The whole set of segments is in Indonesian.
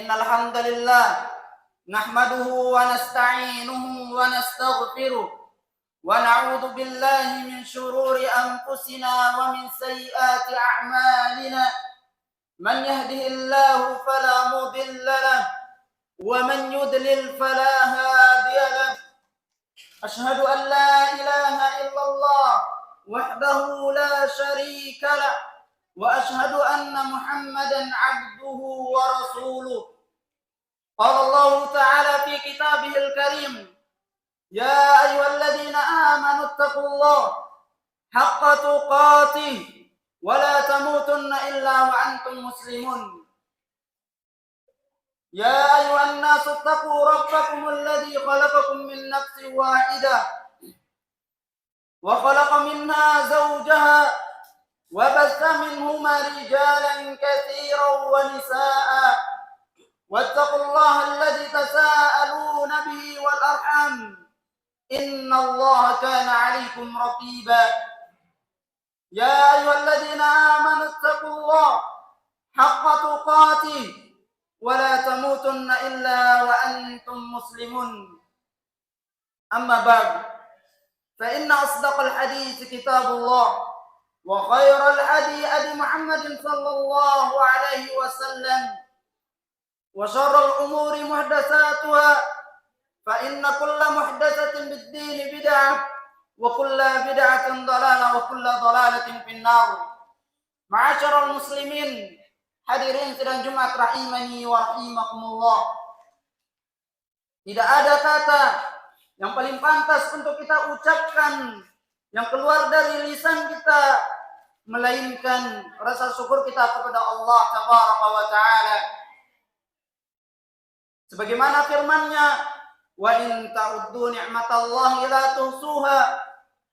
Innal hamdalillah nahmaduhu wa nasta'inuhu wa nastaghfiruh wa na'udzu billahi min shururi anfusina wa min sayyiati a'malina. Man yahdihillahu fala mudilla lahu wa man yudlil fala hadiya lahu. Ashhadu an la ilaha illallah wahdahu la sharika lahu وأشهد أن محمدا عبده ورسوله. قال الله تعالى في كتابه الكريم: يا أيها الذين آمنوا اتقوا الله حق تقاته ولا تموتن إلا وأنتم مسلمون. يا أيها الناس اتقوا ربكم الذي خلقكم من نفس واحدة وخلق منها زوجها وبث منهما رجالا كثيرا ونساء واتقوا الله الذي تساءلون به والأرحام إن الله كان عليكم رقيبا. يا أيها الذين آمنوا اتقوا الله حق تقاته ولا تموتن إلا وأنتم مسلمون. أما بعد فإن أصدق الحديث كتاب الله وخير الهدي هدي محمد صلى الله عليه وسلم وشر الأمور محدثاتها فإن كل محدثة بالدين بدعة وكل بدعة ضلالة وكل ضلالة في النار. Ma'asyiral muslimin, hadirin sidang Jumat rahimani wa rahimakumullah. Tidak ada kata yang paling pantas untuk kita ucapkan yang keluar dari lisan kita melainkan rasa syukur kita kepada Allah tabaraka wa taala. Sebagaimana firman-Nya, wa in ta'uddu ni'matallahi la tuhsuha,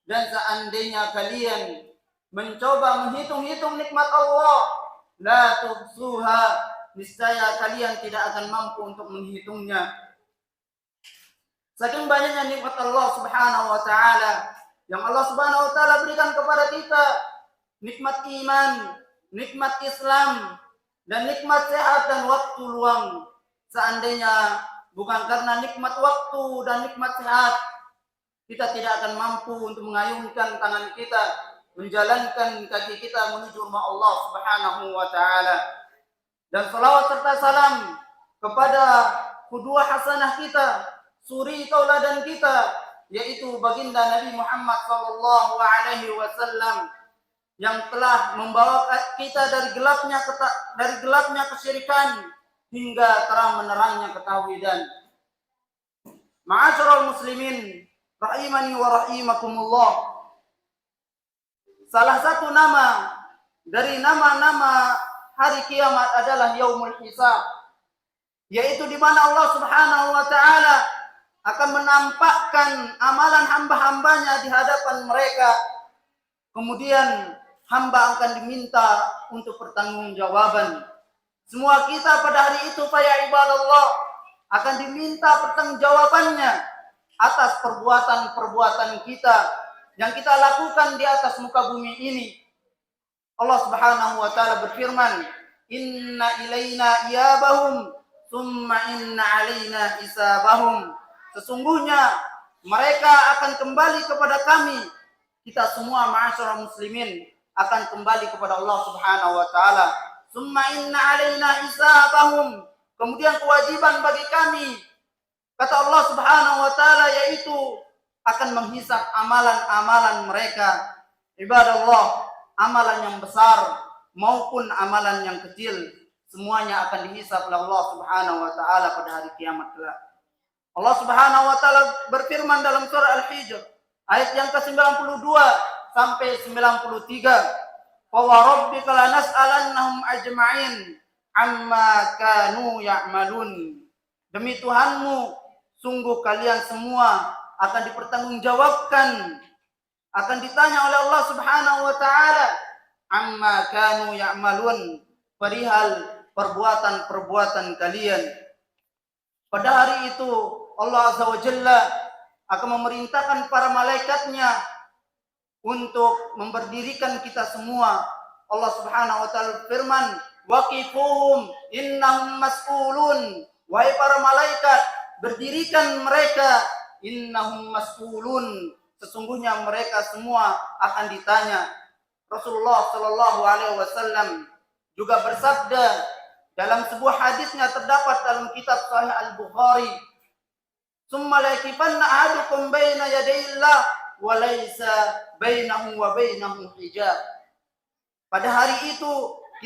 dan seandainya kalian mencoba menghitung-hitung nikmat Allah, la tuhsuha, niscaya kalian tidak akan mampu untuk menghitungnya. Saking banyaknya nikmat Allah Subhanahu wa taala yang Allah Subhanahu wa taala berikan kepada kita, nikmat iman, nikmat Islam, dan nikmat sehat dan waktu luang. Seandainya bukan karena nikmat waktu dan nikmat sehat, kita tidak akan mampu untuk mengayunkan tangan kita, menjalankan kaki kita menuju rumah Allah Subhanahu wa taala. Dan salawat serta salam kepada qudwah hasanah kita, suri tauladan kita, yaitu baginda Nabi Muhammad sallallahu alaihi wasallam yang telah membawa kita dari gelapnya kesyirikan hingga terang menerangnya ketauhidan. Ma'asyiral muslimin rahimani wa rahimakumullah. Salah satu nama dari nama-nama hari kiamat adalah Yaumul Hisab, yaitu di mana Allah Subhanahu wa taala akan menampakkan amalan hamba-hambanya di hadapan mereka. Kemudian hamba akan diminta untuk pertanggungjawaban. Semua kita pada hari itu, ya ibadallah, akan diminta pertanggungjawabannya atas perbuatan-perbuatan kita yang kita lakukan di atas muka bumi ini. Allah Subhanahu wa taala berfirman, "Inna ilaina iyabahum, tsumma inna alaina hisabahum." Sesungguhnya mereka akan kembali kepada kami. Kita semua ma'asyiral muslimin akan kembali kepada Allah Subhanahu wa taala. Summa inna alaina hisabahum. Kemudian kewajiban bagi kami, kata Allah Subhanahu wa taala, yaitu akan menghisab amalan-amalan mereka. Ibadallah, amalan yang besar maupun amalan yang kecil, semuanya akan dihisab oleh Allah Subhanahu wa taala pada hari kiamat kelak. Allah Subhanahu wa taala berfirman dalam surah Al-Hijr ayat yang ke-92 sampai 93, "Wa rabbika lanas'alannahum ajma'in amma kanu ya'malun." Demi Tuhanmu, sungguh kalian semua akan dipertanggungjawabkan, akan ditanya oleh Allah Subhanahu wa taala amma kanu ya'malun, perihal perbuatan-perbuatan kalian. Pada hari itu Allah Azza wa Jalla akan memerintahkan para malaikatnya untuk memberdirikan kita semua. Allah Subhanahu wa taala firman, waqifuhum innahum mas'ulun. Wahai para malaikat, berdirikan mereka, innahum mas'ulun, sesungguhnya mereka semua akan ditanya. Rasulullah Shallallahu Alaihi Wasallam juga bersabda dalam sebuah hadisnya terdapat dalam kitab Sahih Al-Bukhari, "Tsumma la yakifanna ahadukum baina yadayillah wa laisa bainahu wa bainahu hijab." Pada hari itu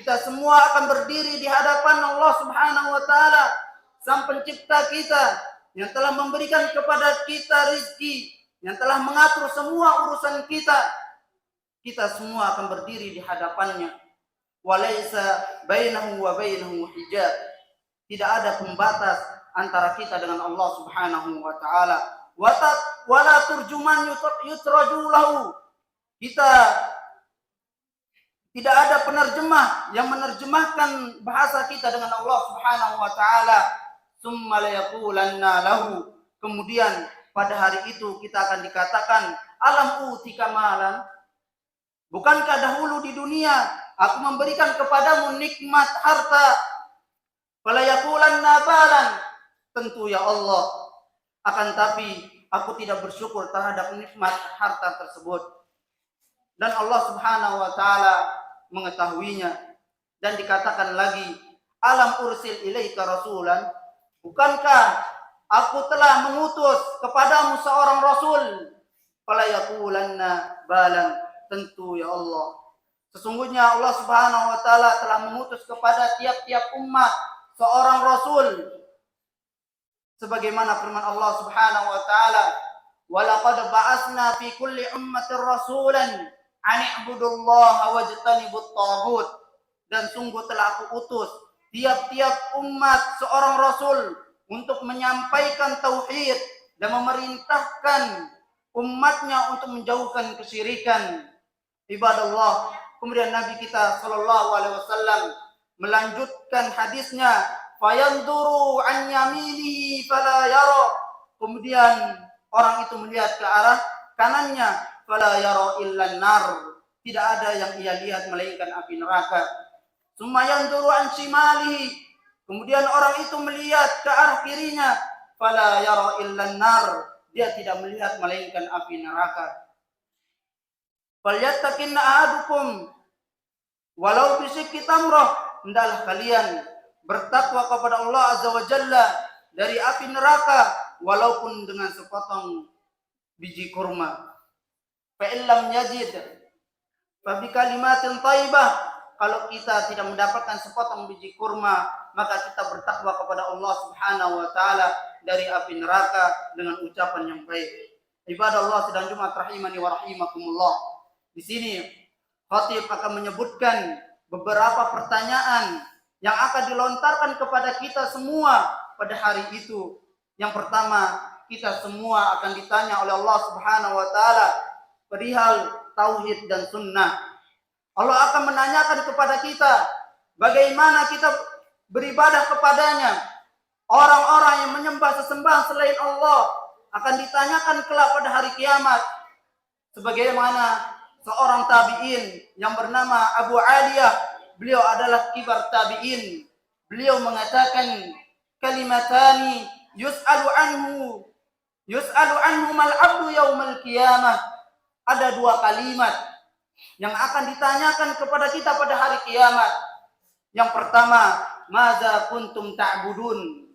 kita semua akan berdiri di hadapan Allah Subhanahu wa taala, Sang Pencipta kita yang telah memberikan kepada kita rizki, yang telah mengatur semua urusan kita. Kita semua akan berdiri di hadapannya. Walaysa bainahu wa bainahu hijab. Tidak ada pembatas antara kita dengan Allah Subhanahu wa taala. Wala turjuman yutraju lahu. Kita tidak ada penerjemah yang menerjemahkan bahasa kita dengan Allah Subhanahu wa taala. Tsumma la yaqulanna lahu. Kemudian pada hari itu kita akan dikatakan, alam utika malan? Bukankah dahulu di dunia aku memberikan kepadamu nikmat harta? Fala yaqulanna balan. Tentu ya Allah, akan tapi aku tidak bersyukur terhadap nikmat harta tersebut. Dan Allah Subhanahu wa taala mengetahuinya. Dan dikatakan lagi, alam ursil ilaika rasulan? Bukankah aku telah mengutus kepadamu seorang rasul? Fala yaqulanna balan. Tentu ya Allah, sesungguhnya Allah Subhanahu wa taala telah mengutus kepada tiap-tiap umat seorang rasul. Sebagaimana firman Allah Subhanahu wa taala, "Wa laqad ba'atsna fi kulli ummatin rasulan an i'budullaha wajtanibut taghut." Dan sungguh telah aku utus tiap-tiap umat seorang rasul untuk menyampaikan tauhid dan memerintahkan umatnya untuk menjauhkan kesyirikan. Ibadallah, kemudian Nabi kita sallallahu alaihi wasallam melanjutkan hadisnya, fayanduru an yaminihi fala yara. Kemudian orang itu melihat ke arah kanannya, fala yara illa nar. Tidak ada yang ia lihat melainkan api neraka. Summa yanduru an shimalihi. Kemudian orang itu melihat ke arah kirinya, fala yara illa nar. Dia tidak melihat melainkan api neraka. Falyattaqinna ahadukum walau bisyikki tamrah. Hendaklah kalian bertakwa kepada Allah Azza wa Jalla dari api neraka walaupun dengan sepotong biji kurma. Fa illam yajid fa bi kalimatin thayyibah. Kalau kita tidak mendapatkan sepotong biji kurma, maka kita bertakwa kepada Allah Subhanahu wa taala dari api neraka dengan ucapan yang baik. Ibadah Allah sedang Jumat rahimani wa rahimakumullah. Di sini khatib akan menyebutkan beberapa pertanyaan yang akan dilontarkan kepada kita semua pada hari itu. Yang pertama, kita semua akan ditanya oleh Allah Subhanahu wa taala perihal tauhid dan sunnah. Allah akan menanyakan kepada kita bagaimana kita beribadah kepadanya. Orang-orang yang menyembah sesembahan selain Allah akan ditanyakan kelak pada hari kiamat. Sebagaimana seorang tabi'in yang bernama Abu Aliyah, beliau adalah kibar tabi'in. Beliau mengatakan, kalimatani yus'alu anhu mal abdu yaumal qiyamah. Ada dua kalimat yang akan ditanyakan kepada kita pada hari kiamat. Yang pertama, maza kuntum ta'budun?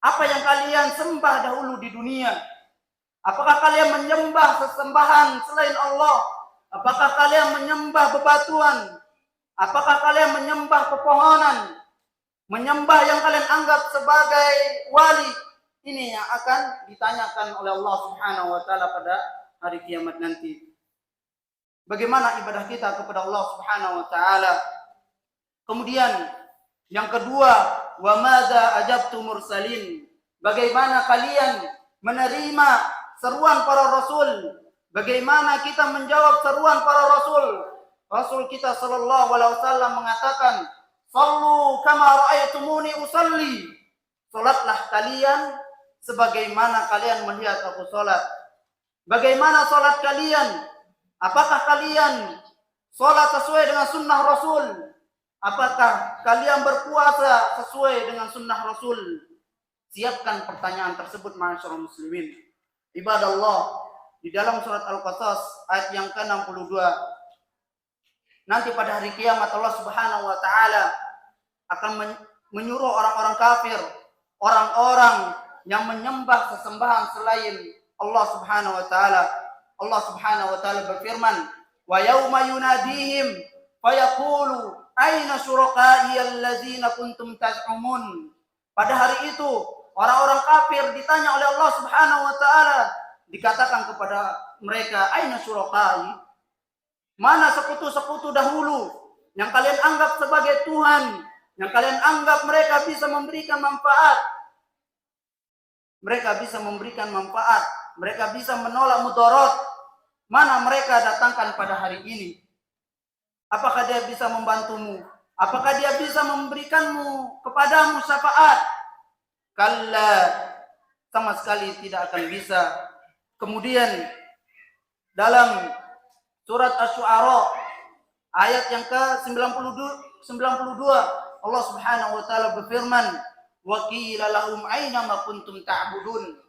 Apa yang kalian sembah dahulu di dunia? Apakah kalian menyembah sesembahan selain Allah? Apakah kalian menyembah bebatuan? Apakah kalian menyembah pepohonan? Menyembah yang kalian anggap sebagai wali? Ini yang akan ditanyakan oleh Allah Subhanahu wa taala pada hari kiamat nanti. Bagaimana ibadah kita kepada Allah Subhanahu wa taala? Kemudian yang kedua, wa madza ajabtu mursalin? Bagaimana kalian menerima seruan para rasul? Bagaimana kita menjawab seruan para rasul? Rasul kita sallallahu alaihi wasallam mengatakan, "Shallu kama ra'aytumuni usalli." Salatlah kalian sebagaimana kalian melihat aku salat. Bagaimana salat kalian? Apakah kalian salat sesuai dengan sunnah Rasul? Apakah kalian berpuasa sesuai dengan sunnah Rasul? Siapkan pertanyaan tersebut ma'asyiral muslimin. Ibadallah, di dalam surat Al-Qasas ayat yang ke-62, nanti pada hari kiamat Allah Subhanahu wa taala akan menyuruh orang-orang kafir, orang-orang yang menyembah sesembahan selain Allah Subhanahu wa taala. Allah Subhanahu wa taala berfirman, "Wa yauma yunadihim fayaqulu aina syuraka'i alladzina kuntum taz'umun." Pada hari itu orang-orang kafir ditanya oleh Allah Subhanahu wa taala, dikatakan kepada mereka, aina syuraka'i? Mana sekutu-sekutu dahulu yang kalian anggap sebagai Tuhan, yang kalian anggap mereka bisa memberikan manfaat? Mereka bisa memberikan manfaat, mereka bisa menolak mudarat. Mana mereka datangkan pada hari ini? Apakah dia bisa membantumu? Apakah dia bisa memberikanmu kepadamu syafaat? Kalla, sama sekali tidak akan bisa. Kemudian dalam surat Asy-Syu'ara ayat yang ke-92 Allah Subhanahu wa taala berfirman, "Wa qila lahum aina ma kuntum ta'budun."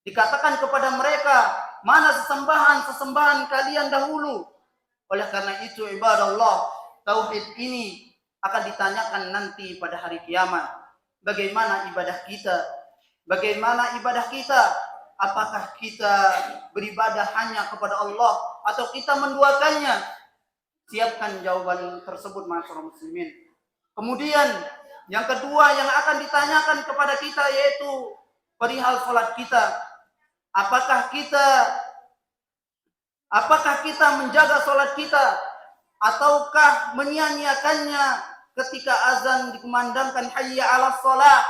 Dikatakan kepada mereka, mana sesembahan kalian dahulu? Oleh karena itu ibadallah, tauhid ini akan ditanyakan nanti pada hari kiamat. Bagaimana ibadah kita? Bagaimana ibadah kita? Apakah kita beribadah hanya kepada Allah atau kita menduakannya? Siapkan jawaban tersebut ma'asyiral muslimin. Kemudian yang kedua yang akan ditanyakan kepada kita yaitu perihal salat kita. Apakah kita menjaga salat kita ataukah menyia-nyiakannya ketika azan dikumandangkan hayya 'alas shalah?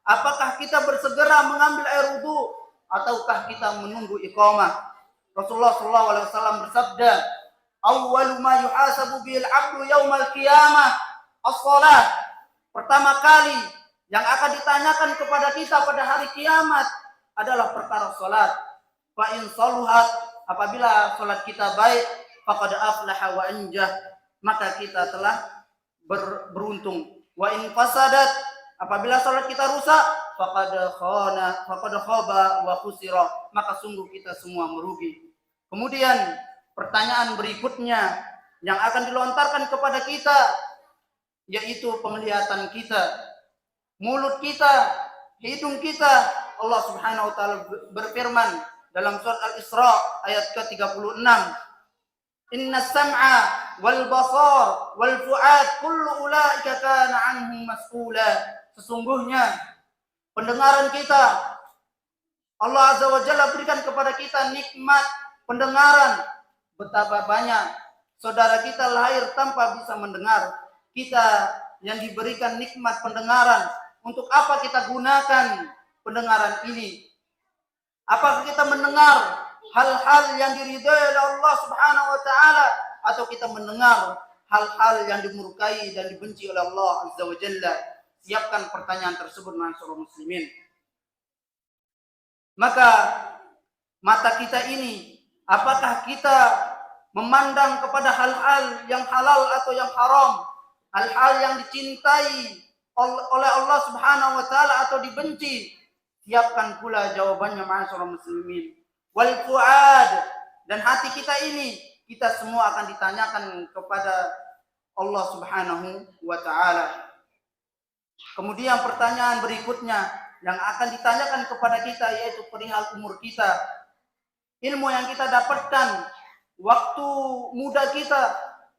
Apakah kita bersegera mengambil air wudu ataukah kita menunggu iqamah? Rasulullah sallallahu alaihi wasallam bersabda, "Awwalu ma yuhasabu bil 'abdu yaumal qiyamah as-shalah." Pertama kali yang akan ditanyakan kepada kita pada hari kiamat adalah perkara salat. Fa in saluhat, apabila salat kita baik, faqad aflaha wa anjah, maka kita telah beruntung. Wa in fasadat, apabila salat kita rusak, faqad khaba wa khusira, maka sungguh kita semua merugi. Kemudian pertanyaan berikutnya yang akan dilontarkan kepada kita yaitu penglihatan kita, mulut kita, hidung kita. Allah Subhanahu wa taala berfirman dalam surat Al-Isra ayat ke-36, "Inna sam'a wal basar wal fu'ad kullu ulaika kana 'anhu mas'ula." Sesungguhnya pendengaran kita, Allah Azza wa Jalla berikan kepada kita nikmat pendengaran. Betapa banyak saudara kita lahir tanpa bisa mendengar. Kita yang diberikan nikmat pendengaran, untuk apa kita gunakan pendengaran ini? Apakah kita mendengar hal-hal yang diridhai oleh Allah Subhanahu wa taala atau kita mendengar hal-hal yang dimurkai dan dibenci oleh Allah Azza wa Jalla? Siapkan pertanyaan tersebut ma'asyiral muslimin. Maka mata kita ini, apakah kita memandang kepada hal-hal yang halal atau yang haram, hal-hal yang dicintai oleh Allah Subhanahu wa taala atau dibenci? Siapkan pula jawabannya ma'asyiral muslimin. Wal fuad, dan hati kita ini, kita semua akan ditanyakan kepada Allah Subhanahu wa taala. Kemudian pertanyaan berikutnya yang akan ditanyakan kepada kita yaitu perihal umur kita. Ilmu yang kita dapatkan, waktu muda kita,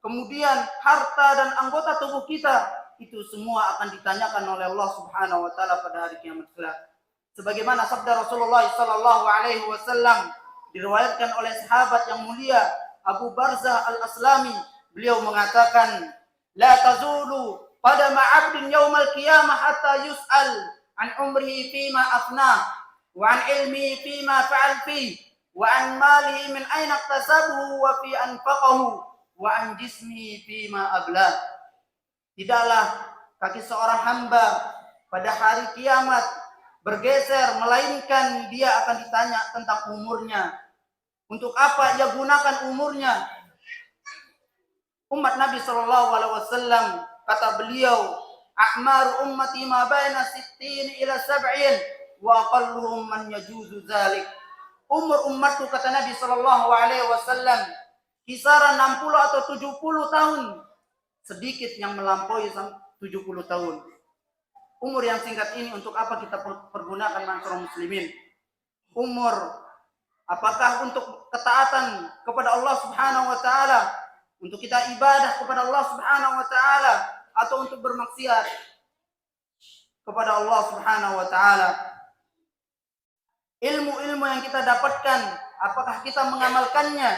kemudian harta dan anggota tubuh kita, itu semua akan ditanyakan oleh Allah Subhanahu wa taala pada hari kiamat kelak. Sebagaimana sabda Rasulullah sallallahu alaihi wasallam diriwayatkan oleh sahabat yang mulia Abu Barzah Al-Aslami, beliau mengatakan, "La tazulu qadama 'abdin yaumal qiyamah hatta yus'al an umrihi fima afna wa an ilmihi fima fa'al fi wa an malihi min aina iktasabahu wa fi anfaqahu wa an jismihi fima ablah." Tidaklah kaki seorang hamba pada hari kiamat bergeser, melainkan dia akan ditanya tentang umurnya. Untuk apa ia gunakan umurnya? Umat Nabi Shallallahu Alaihi Wasallam kata beliau, a'mar ummati ma baina 60 ila 70 wa aqalluhum man yajuzu dzalik. Umur umatku, kata Nabi sallallahu alaihi wasallam, kisaran 60 atau 70 tahun. Sedikit yang melampaui 70 tahun. Umur yang singkat ini untuk apa kita pergunakan, masyarakat muslimin? Umur apakah untuk ketaatan kepada Allah Subhanahu wa taala, untuk kita ibadah kepada Allah Subhanahu wa taala, atau untuk bermaksiat kepada Allah Subhanahu wa taala? Ilmu-ilmu yang kita dapatkan, apakah kita mengamalkannya,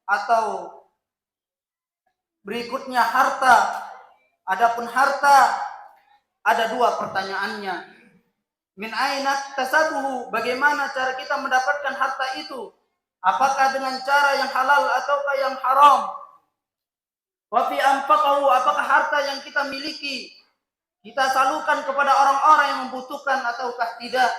atau berikutnya harta? Adapun harta, ada dua pertanyaannya. Min aina tasabuhu, bagaimana cara kita mendapatkan harta itu? Apakah dengan cara yang halal ataukah yang haram? Wa fi anfaqahu, apakah harta yang kita miliki kita salurkan kepada orang-orang yang membutuhkan ataukah tidak?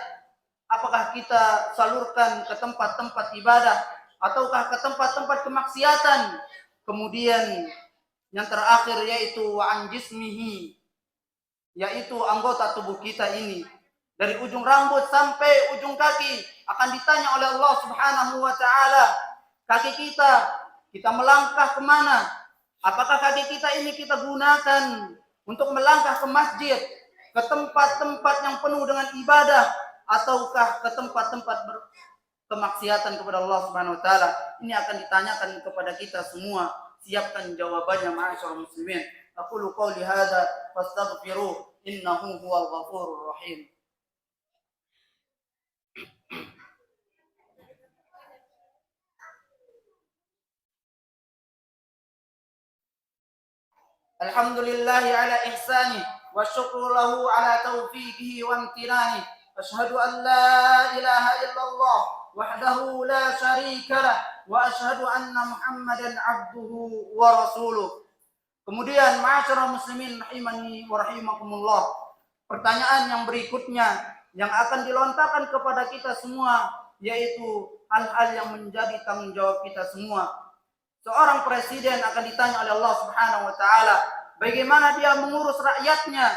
Apakah kita salurkan ke tempat-tempat ibadah ataukah ke tempat-tempat kemaksiatan? Kemudian yang terakhir yaitu wa an jismihi, yaitu anggota tubuh kita ini, dari ujung rambut sampai ujung kaki akan ditanya oleh Allah Subhanahu wa taala. Kaki kita melangkah kemana? Apakah kaki kita ini kita gunakan untuk melangkah ke masjid, ke tempat-tempat yang penuh dengan ibadah, ataukah ke tempat-tempat kemaksiatan kepada Allah Subhanahu wa taala? Ini akan ditanyakan kepada kita semua. Siapkan jawabannya, ma'asyiral muslimin. Aqulu qouli hadza fastaghfiruh innahu huwal ghafurur rahim. Alhamdulillahi ala ihsanih wa syukru lahu ala taufiqihi wa amtinani. Asyhadu an la ilaha illallah wahdahu la syarika lah wa asyhadu anna Muhammadan abduhu wa rasuluh. Kemudian, ma'asyiral muslimin rahimani wa rahimakumullah, pertanyaan yang berikutnya yang akan dilontarkan kepada kita semua, yaitu hal-hal yang menjadi tanggung jawab kita semua. Seorang presiden akan ditanya oleh Allah Subhanahu wa taala bagaimana dia mengurus rakyatnya.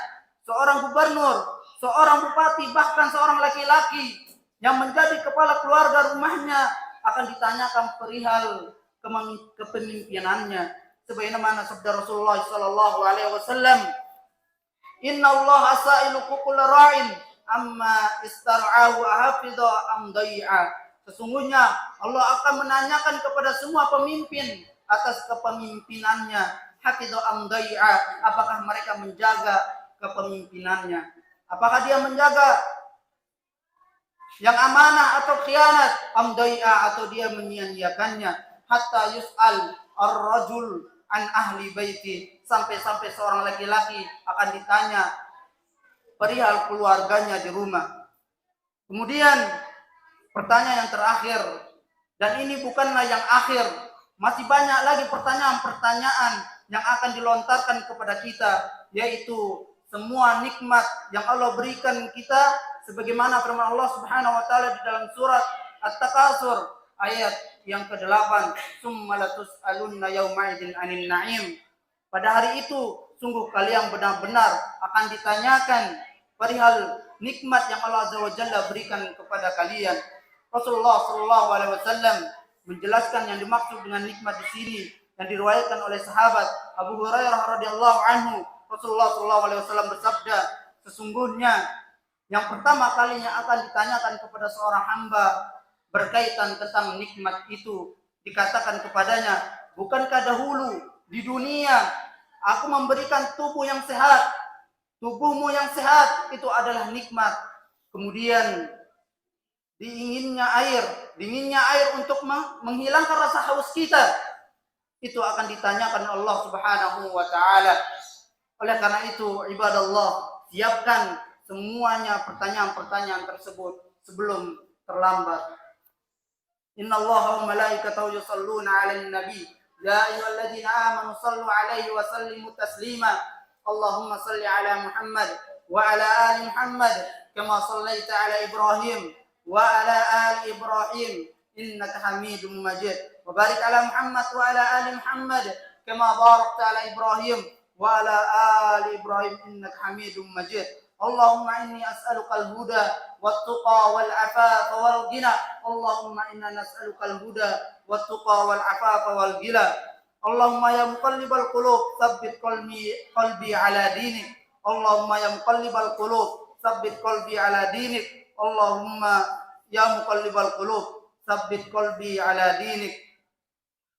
Seorang gubernur, seorang bupati, bahkan seorang laki-laki yang menjadi kepala keluarga rumahnya akan ditanyakan perihal kepemimpinannya. Sebagaimana sabda Rasulullah sallallahu alaihi wasallam, "Inna Allah sa'ilu kullu ra'in amma istar'ahu hafidha am dai'a." Sesungguhnya Allah akan menanyakan kepada semua pemimpin atas kepemimpinannya, hafidha am dai'a, apakah mereka menjaga kepemimpinannya, apakah dia menjaga yang amanah atau khianat, am dai'a, atau dia menyia-nyiakannya. Hatta yus'al ar-rajul an ahli baiti, sampai-sampai seorang laki-laki akan ditanya perihal keluarganya di rumah. Kemudian pertanyaan yang terakhir, dan ini bukanlah yang akhir, masih banyak lagi pertanyaan-pertanyaan yang akan dilontarkan kepada kita, yaitu semua nikmat yang Allah berikan kita, sebagaimana firman Allah Subhanahu wa taala di dalam surat At-Takatsur ayat yang ke-8, "Tsumma latus'alunna yauma'idin 'anil na'im." Pada hari itu sungguh kalian benar-benar akan ditanyakan perihal nikmat yang Allah Azza wa Jalla berikan kepada kalian. Rasulullah sallallahu alaihi wasallam menjelaskan yang dimaksud dengan nikmat di sini yang diriwayatkan oleh sahabat Abu Hurairah radhiyallahu anhu. Rasulullah sallallahu alaihi wasallam bersabda, sesungguhnya yang pertama kalinya akan ditanyakan kepada seorang hamba berkaitan tentang nikmat itu, dikatakan kepadanya, bukankah dahulu di dunia aku memberikan tubuh yang sehat? Tubuhmu yang sehat itu adalah nikmat. Kemudian dinginnya air untuk menghilangkan rasa haus kita, itu akan ditanyakan Allah Subhanahu wa taala. Oleh karena itu, ibadallah, siapkan semuanya pertanyaan-pertanyaan tersebut sebelum terlambat. Innallaha wa malaikatahu yusholluna 'alan nabi, ya ayyuhalladzina amanu shallu 'alaihi wa sallimu taslima. Allahumma shalli 'ala Muhammad wa 'ala ali Muhammad kama shallaita 'ala Ibrahim wa 'ala ali Ibrahim innaka Hamidum Majid. Wa barik 'ala Muhammad wa 'ala ali Muhammad kama barakta 'ala Ibrahim وعلى آل إبراهيم إنك حميد مجيد. اللهم إني أسألك الهدى والتقى والعفاف والغنى. اللهم إنا نسألك الهدى والتقى والعفاف والغنى. اللهم يا مقلب القلوب ثبت قلبي على دينك. اللهم يا مقلب القلوب ثبت قلبي على دينك. اللهم يا مقلب القلوب ثبت قلبي على دينك.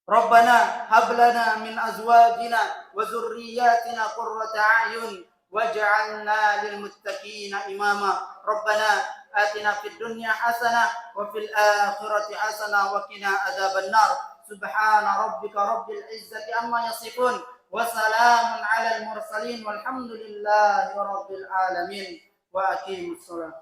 ربنا هب لنا من أزواجنا وذرياتنا قرة أعين واجعلنا للمتقين إماما. ربنا آتنا في الدنيا حسنة وفي الآخرة حسنة وقنا عذاب النار. سبحان ربك رب العزة عما يصفون وسلام على المرسلين والحمد لله رب العالمين. وأقيموا الصلاة.